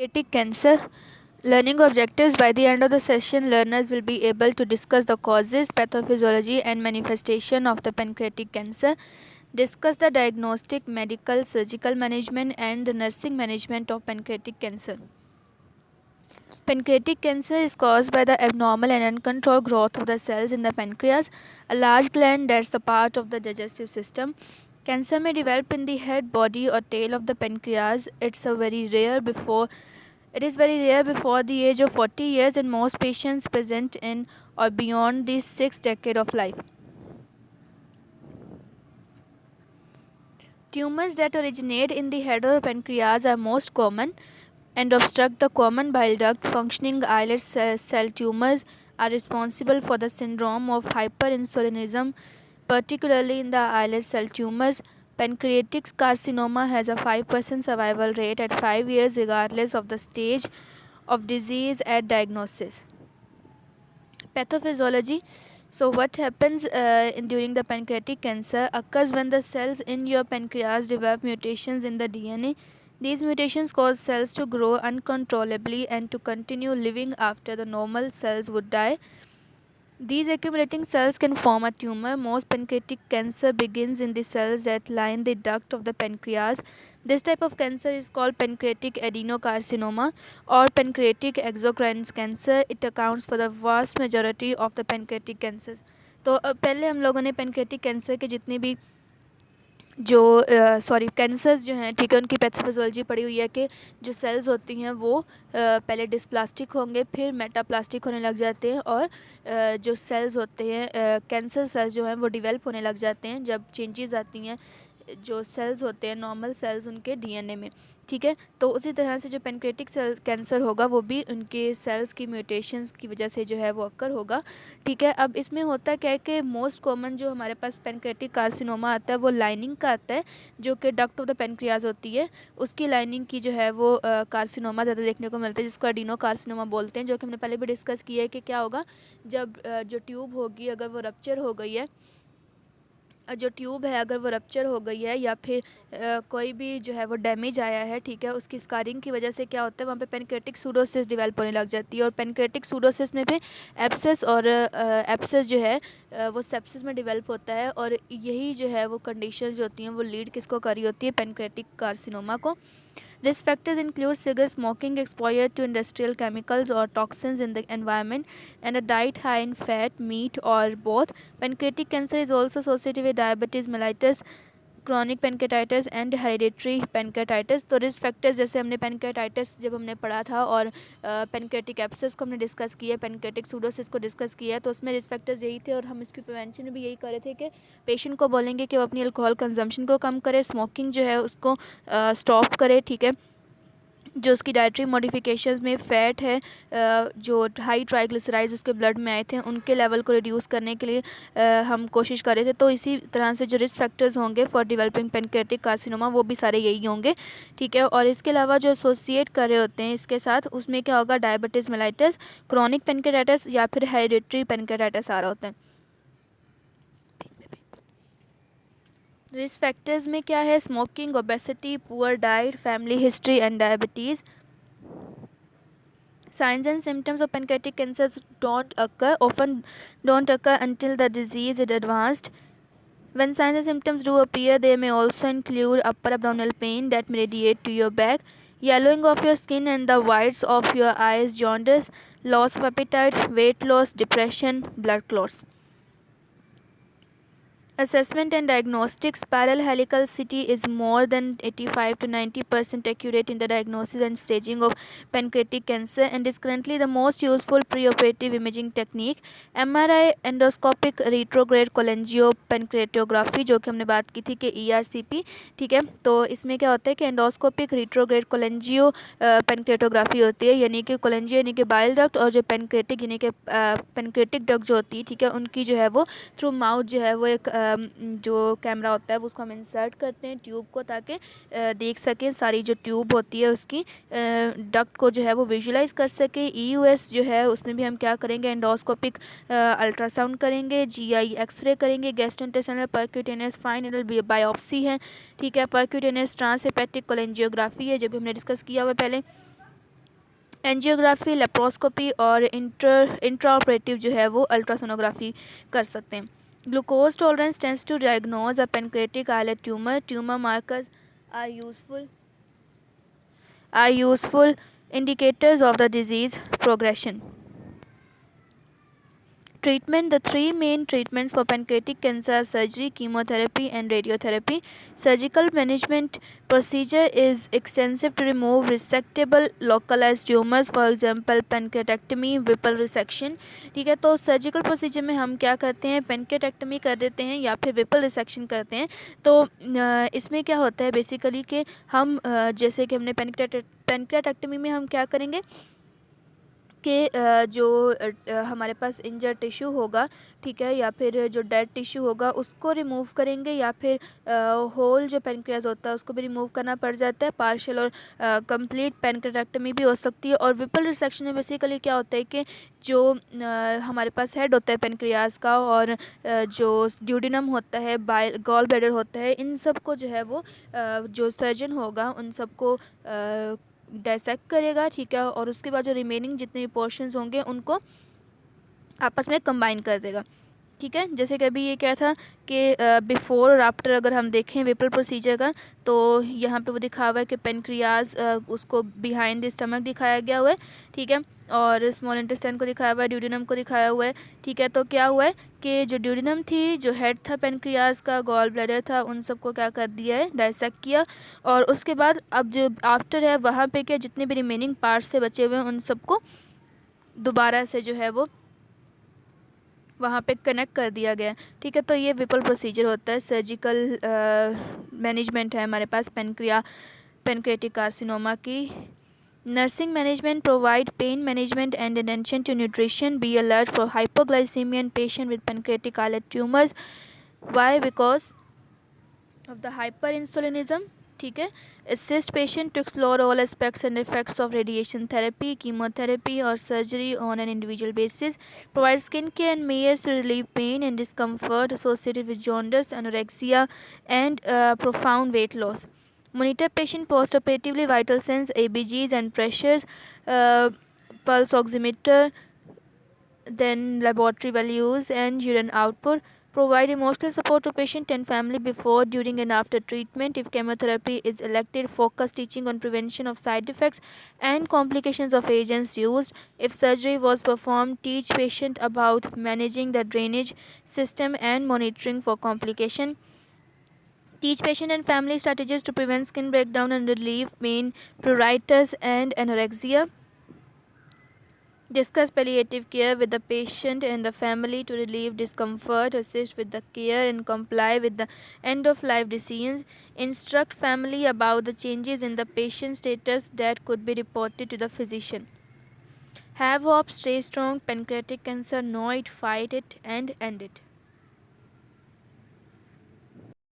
Pancreatic cancer. Learning objectives. By the end of the session, learners will be able to discuss the causes, pathophysiology, and manifestation of the pancreatic cancer, discuss the diagnostic, medical, surgical management, and the nursing management of pancreatic cancer. Pancreatic cancer is caused by the abnormal and uncontrolled growth of the cells in the pancreas, a large gland that's a part of the digestive system. Cancer may develop in the head, body, or tail of the pancreas. It is very rare before the age of 40 years, and most patients present in or beyond the sixth decade of life. Tumors that originate in the head or pancreas are most common and obstruct the common bile duct. Functioning islet cell tumors are responsible for the syndrome of hyperinsulinism, particularly in the islet cell tumors. Pancreatic carcinoma has a 5% survival rate at 5 years, regardless of the stage of disease at diagnosis. Pathophysiology. So, what happens during the pancreatic cancer occurs when the cells in your pancreas develop mutations in the DNA. These mutations cause cells to grow uncontrollably and to continue living after the normal cells would die. These accumulating cells can form a tumor. Most pancreatic cancer begins in the cells that line the duct of the pancreas. This type of cancer is called pancreatic adenocarcinoma or pancreatic exocrine cancer. It accounts for the vast majority of the pancreatic cancers. तो पहले हम लोगों ने pancreatic cancer के जितनी भी जो cancers जो हैं, ठीक है, उनकी पैथोफिजियोलॉजी पड़ी हुई है कि जो सेल्स होती हैं वो पहले डिस्प्लास्टिक होंगे, फिर मेटाप्लास्टिक होने लग जाते हैं, और जो सेल्स होते हैं कैंसर सेल्स जो हैं वो डेवलप होने लग जाते हैं जब चेंजेस आती हैं जो सेल्स होते हैं नॉर्मल सेल्स उनके डीएनए में, ठीक है। तो उसी तरह से जो पेनक्रेटिक सेल कैंसर होगा वो भी उनके सेल्स की म्यूटेशंस की वजह से जो है वो अक्कर होगा, ठीक है। अब इसमें होता क्या है कि मोस्ट कॉमन जो हमारे पास पेनक्रेटिक कार्सिनोमा आता है वो लाइनिंग का आता है, जो कि डक्ट ऑफ द पेनक्रियाज होती है, उसकी लाइनिंग की जो है वो कार्सिनोमा ज़्यादा देखने को मिलता है, जिसको एडिनो कार्सिनोमा बोलते हैं, जो कि हमने पहले भी डिस्कस किया है कि क्या होगा जब जो ट्यूब होगी अगर वो रप्चर हो गई है, जो ट्यूब है अगर वो रप्चर हो गई है या फिर कोई भी जो है वो डैमेज आया है, ठीक है, उसकी स्कारिंग की वजह से क्या होता है वहाँ पे पेनक्रेटिक सूडोसिस डेवलप होने लग जाती है, और पेनक्रेटिक सूडोसिस में भी एब्सेस और एब्सेस जो है वो सेप्सिस में डेवलप होता है, और यही जो है वो कंडीशंस जो होती हैं वो लीड किसको कर रही होती है, पेनक्रेटिक कार्सिनोमा को। Risk factors include cigarette smoking, exposure to industrial chemicals or toxins in the environment, and a diet high in fat, meat, or both. Pancreatic cancer is also associated with diabetes mellitus, chronic pancreatitis and hereditary pancreatitis। तो risk factors जैसे हमने pancreatitis जब हमने पढ़ा था और pancreatic abscess को हमने डिस्कस किया, pancreatic सूडोसिस को डिस्कस किया, तो उसमें रिस्क फैक्टर्स यही थे, और हम इसकी प्रिवेंशन में भी यही कर रहे थे कि पेशेंट को बोलेंगे कि वो अपनी अल्कोहल कंजम्पशन को कम करे, स्मोकिंग जो है उसको स्टॉप करे, ठीक है। जो उसकी डाइटरी मॉडिफिकेशंस में फ़ैट है, जो हाई ट्राइग्लिसराइड्स उसके ब्लड में आए थे उनके लेवल को रिड्यूस करने के लिए हम कोशिश कर रहे थे। तो इसी तरह से जो रिस्क फैक्टर्स होंगे फॉर डेवलपिंग पेनक्रेटिक कार्सिनोमा वो भी सारे यही होंगे, ठीक है। और इसके अलावा जो एसोसिएट कर रहे होते हैं इसके साथ, उसमें क्या होगा, डायबिटीज़ मेलाइटिस, क्रॉनिक पेनक्रेटाइटिस या फिर हेरिडिटरी पेनक्रेटाइटिस आ रहा होता है। रिस्क फैक्टर्स में क्या है, smoking, obesity, poor diet, family history and diabetes. Signs and symptoms of pancreatic cancer often don't occur until the disease is advanced. When signs and symptoms do appear, they may also include upper abdominal pain that may radiate to your back, yellowing of your skin and the whites of your eyes, jaundice, loss of appetite, weight loss, depression, blood clots. Assessment and diagnostics. Spiral helical CT is more than 85 to 90% accurate in the diagnosis and staging of pancreatic cancer and is currently the most useful preoperative imaging technique. MRI, endoscopic retrograde cholangiopancreatography, जो कि हमने बात की थी कि ERCP, ठीक है। तो इसमें क्या होता है कि एंडोस्कोपिक रिट्रोग्रेड कोलेंजियो पेनक्रेटोग्राफी होती है, यानी कि कोलेंजियो यानी कि बाइल डक्ट, और जो पेनक्रेटिक यानी कि पेनक्रेटिक डक्ट जो होती है, ठीक है, उनकी जो है वो थ्रू माउथ जो है वो एक जो कैमरा होता है वो उसको हम इंसर्ट करते हैं ट्यूब को, ताकि देख सकें सारी जो ट्यूब होती है उसकी डक्ट को जो है वो विजुलाइज कर सकें। EUS जो है उसमें भी हम क्या करेंगे, एंडोस्कोपिक अल्ट्रासाउंड करेंगे, GI एक्सरे करेंगे, gastrointestinal percutaneous fine needle biopsy है, ठीक है, परक्यूटेनियस ट्रांसहेपेटिक कोलेंजियोग्राफी है, जो भी हमने डिस्कस किया हुआ पहले। एंजियोग्राफी, लेप्रोस्कोपी और इंट्राऑपरेटिव जो है वो अल्ट्रासोनोग्राफी कर सकते हैं। Glucose tolerance tends to diagnose a pancreatic islet tumour. Tumour markers are useful indicators of the disease progression. Treatment. The three main treatments for pancreatic cancer are surgery, chemotherapy, and radiotherapy. Surgical management procedure is extensive to remove resectable localized tumors, for example pancreatectomy, Whipple resection. ठीक है, तो surgical procedure में हम क्या करते हैं, पेनक्रेटेक्टमी कर देते हैं या फिर विपल रिसेक्शन करते हैं। तो इसमें क्या होता है बेसिकली कि हम जैसे कि हमने पेनक्रेटेक्टमी में हम क्या करेंगे कि जो हमारे पास इंजर्ड टिश्यू होगा, ठीक है, या फिर जो डेड टिश्यू होगा उसको रिमूव करेंगे, या फिर होल जो पेनक्रियाज होता है उसको भी रिमूव करना पड़ जाता है। पार्शियल और कंप्लीट पेनक्रेटेक्टमी भी हो सकती है। और विपल रिसेक्शन में बेसिकली क्या होता है कि जो हमारे पास हेड होता है पेनक्रियाज का और जो ड्यूडिनम होता है, गॉल ब्लैडर होता है, इन सब को जो है वो जो सर्जन होगा उन सबको डाइसेक्ट करेगा, ठीक है, और उसके बाद जो रिमेनिंग जितने भी पोर्शंस होंगे उनको आपस में कंबाइन कर देगा, ठीक है। जैसे कि अभी ये क्या था कि बिफोर और आफ्टर अगर हम देखें विपल प्रोसीजर का, तो यहाँ पे वो दिखा हुआ है कि पेनक्रियाज उसको बिहाइंड द स्टमक दिखाया गया हुआ है, ठीक है, और स्मॉल इंटेस्टाइन को दिखाया हुआ है, ड्यूडिनम को दिखाया हुआ है, ठीक है। तो क्या हुआ है कि जो ड्यूडिनम थी, जो हेड था पेनक्रियाज का, गॉल ब्लैडर था, उन सबको क्या कर दिया है, डाइसेक्ट किया। और उसके बाद अब जो आफ्टर है वहाँ पे क्या जितने भी रिमेनिंग पार्ट्स थे बचे हुए हैं उन सबको दोबारा से जो है वो वहाँ पे कनेक्ट कर दिया गया, ठीक है। तो ये विपल प्रोसीजर होता है। सर्जिकल मैनेजमेंट है हमारे पास पेनक्रेटिक कार्सिनोमा की। Nursing management provide pain management and attention to nutrition. Be alert for hypoglycemia in patient with pancreatic islet tumors. Why? Because of the hyperinsulinism. ठीक है, assist patient to explore all aspects and effects of radiation therapy, chemotherapy or surgery on an individual basis. Provide skin care and measures to relieve pain and discomfort associated with jaundice, anorexia and profound weight loss. Monitor patient postoperatively vital signs, ABGs and pressures, pulse oximeter, then laboratory values and urine output. Provide emotional support to patient and family before, during and after treatment. If chemotherapy is elected, focus teaching on prevention of side effects and complications of agents used. If surgery was performed, teach patient about managing the drainage system and monitoring for complication. Teach patient and family strategies to prevent skin breakdown and relieve pain, pruritus and anorexia. Discuss palliative care with the patient and the family to relieve discomfort, assist with the care and comply with the end-of-life decisions. Instruct family about the changes in the patient status that could be reported to the physician. Have hope, stay strong. Pancreatic cancer, know it, fight it and end it.